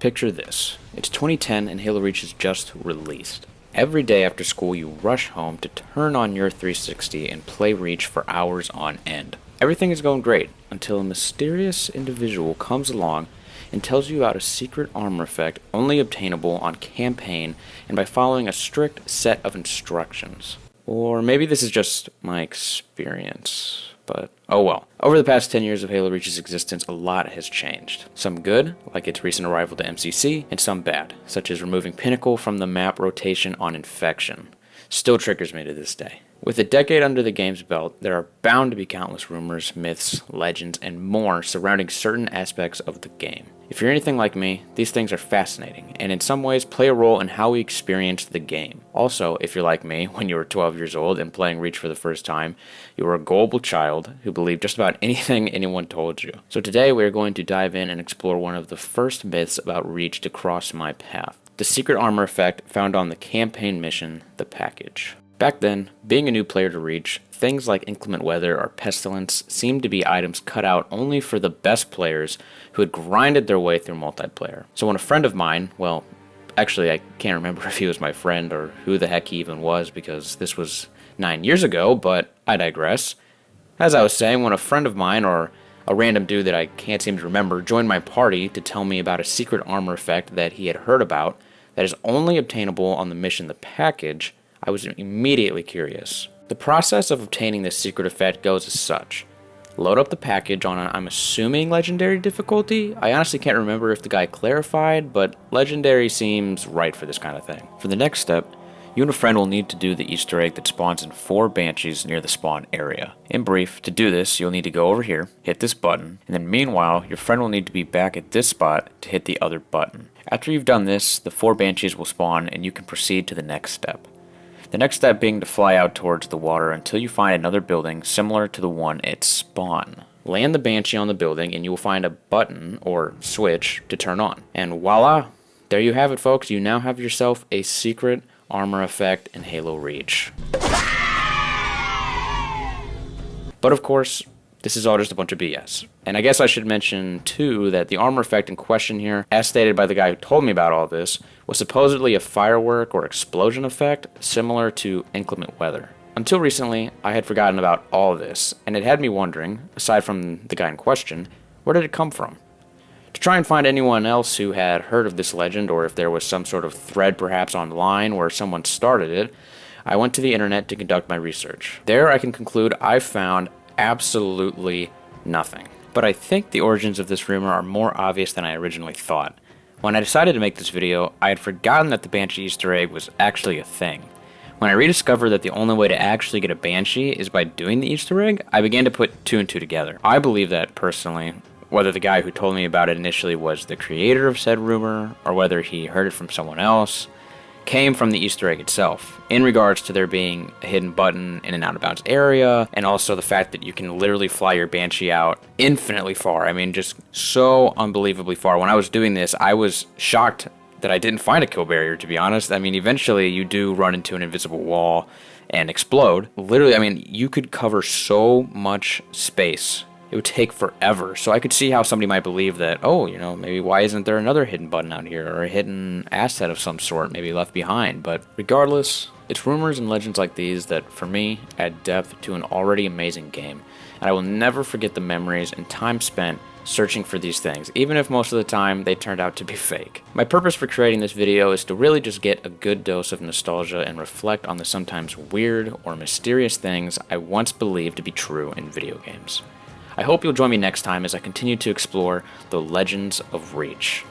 Picture this. It's 2010 and Halo Reach is just released. Every day after school you rush home to turn on your 360 and play Reach for hours on end. Everything is going great until a mysterious individual comes along and tells you about a secret armor effect only obtainable on campaign and by following a strict set of instructions. Or maybe this is just my experience, but oh well. Over the past 10 years of Halo Reach's existence, a lot has changed. Some good, like its recent arrival to MCC, and some bad, such as removing Pinnacle from the map rotation on Infection. Still triggers me to this day. With a decade under the game's belt, there are bound to be countless rumors, myths, legends, and more surrounding certain aspects of the game. If you're anything like me, these things are fascinating, and in some ways play a role in how we experience the game. Also, if you're like me, when you were 12 years old and playing Reach for the first time, you were a gullible child who believed just about anything anyone told you. So today we are going to dive in and explore one of the first myths about Reach to cross my path. The secret armor effect found on the campaign mission, The Package. Back then, being a new player to Reach, things like inclement weather or pestilence seemed to be items cut out only for the best players who had grinded their way through multiplayer. So when a friend of mine, well, actually I can't remember if he was my friend or who the heck he even was because this was 9 years ago, but I digress. As I was saying, when a friend of mine or a random dude that I can't seem to remember joined my party to tell me about a secret armor effect that he had heard about that is only obtainable on the mission The Package, I was immediately curious. The process of obtaining this secret effect goes as such. Load up the package on I'm assuming legendary difficulty. I honestly can't remember if the guy clarified, but legendary seems right for this kind of thing. For the next step, you and a friend will need to do the Easter egg that spawns in 4 Banshees near the spawn area. In brief, to do this, you'll need to go over here, hit this button, and then meanwhile, your friend will need to be back at this spot to hit the other button. After you've done this, the 4 Banshees will spawn and you can proceed to the next step. The next step being to fly out towards the water until you find another building similar to the one at spawn. Land the Banshee on the building and you will find a button, or switch, to turn on. And voila! There you have it, folks. You now have yourself a secret armor effect in Halo Reach. But of course, this is all just a bunch of BS. And I guess I should mention, too, that the armor effect in question here, as stated by the guy who told me about all this, was supposedly a firework or explosion effect similar to inclement weather. Until recently, I had forgotten about all of this, and it had me wondering, aside from the guy in question, where did it come from? To try and find anyone else who had heard of this legend, or if there was some sort of thread perhaps online where someone started it, I went to the internet to conduct my research. There I can conclude I found absolutely nothing. But I think the origins of this rumor are more obvious than I originally thought. When I decided to make this video, I had forgotten that the Banshee Easter egg was actually a thing. When I rediscovered that the only way to actually get a Banshee is by doing the Easter egg, I began to put 2 and 2 together. I believe that, personally, whether the guy who told me about it initially was the creator of said rumor, or whether he heard it from someone else, came from the Easter egg itself, in regards to there being a hidden button in an out-of-bounds area, and also the fact that you can literally fly your Banshee out infinitely far. I mean, just so unbelievably far. When I was doing this, I was shocked that I didn't find a kill barrier, to be honest. I mean, eventually you do run into an invisible wall and explode. Literally, I mean, you could cover so much space. It would take forever. So I could see how somebody might believe that, oh, you know, maybe why isn't there another hidden button out here, or a hidden asset of some sort maybe left behind. But regardless, it's rumors and legends like these that, for me, add depth to an already amazing game. And I will never forget the memories and time spent searching for these things, even if most of the time they turned out to be fake. My purpose for creating this video is to really just get a good dose of nostalgia and reflect on the sometimes weird or mysterious things I once believed to be true in video games. I hope you'll join me next time as I continue to explore the legends of Reach.